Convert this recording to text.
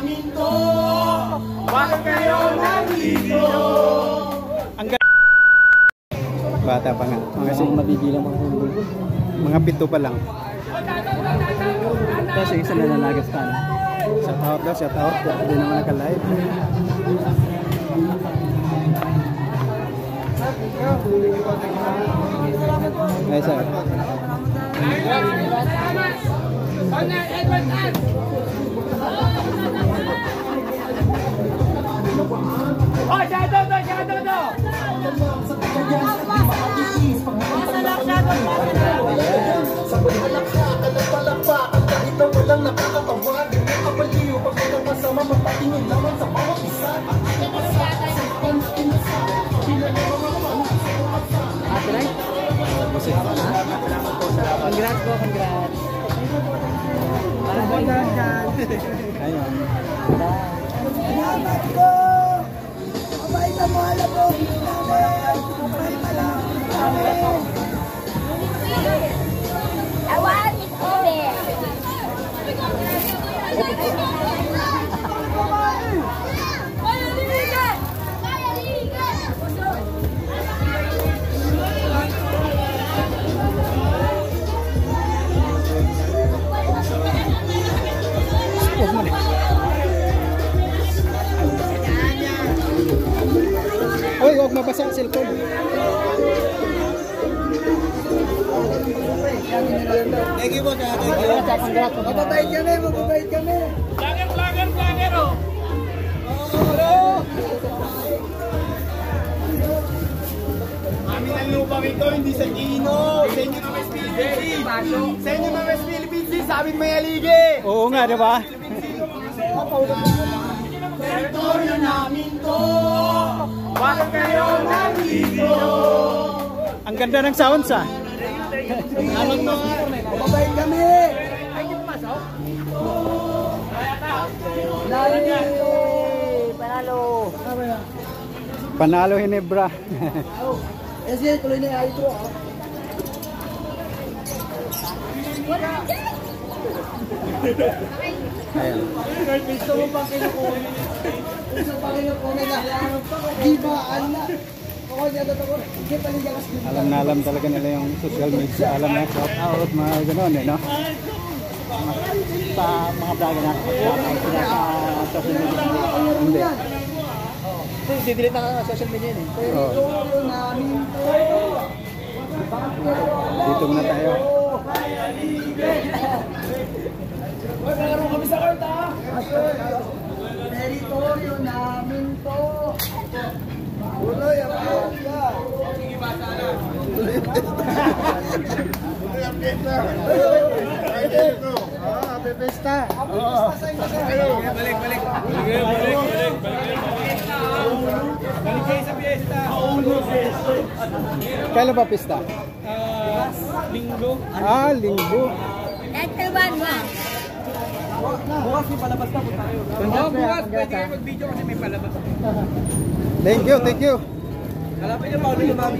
namin to. Bakit kayo nandito? Bata pa nga. Kasi mabibilang mga hulog. Mga 7 pa lang. Kasi isa na nalagas pa. Shout out daw, shout out. Hindi naman naka-live. Ay, sir. Oh, shadow to, shadow to. Sa palakpakan kahit na walang nakakatawa, di mo kapaliw pag may masama mapatingin lamang sa bawat isa. Congrats po, congrats. Ayun. Salamat ko! Mabait na mo, alam mo, namin! Mabait na lang namin! I want it over. Uy, huwag mabasa ang cellphone. Thank you po, sir. Thank you. Mababait kami, mababait kami! Vlogger, oh. Amin ang lupang ito, hindi sa Gino. Sa inyo na West Philippines. Sa inyo na West Philippines, sa amin may aligi. Oo nga, di ba? Territoryo namin to. Bakit kayo nandito? Ang ganda ng sounds ah. Mababait kami! Panalo. Panalo Hinebra. Sige, tuloy na yung outro. Ayan. Gusto mo pang kinukunin? Gusto pang kinukunin na? Di ba, ala? Ako niya totoo. Hindi pa niya kasi. Alam na alam talaga nila yung social media. Alam na shout out, mga gano'n eh, no? Sa mga vlogger na sila sa social media. Hindi. Didelete na social media yun eh. Territoryo namin to. Dito muna tayo. Magkakaroon kami sa karta. Territoryo namin to. Tuloy ang pesta. Sige ba sana? Tuloy ang pesta. Happy pesta. Happy pesta sa inyo. Balik. Balik kayo sa fiesta. Kailan ba pista? Linggo. Ah, linggo. Ito ba ba? Bukas may palabas na po tayo. Bukas. Pwede kayo mag-video kasi may palabas. Thank you, thank you. Alam mo niyo, Paolo yung mami.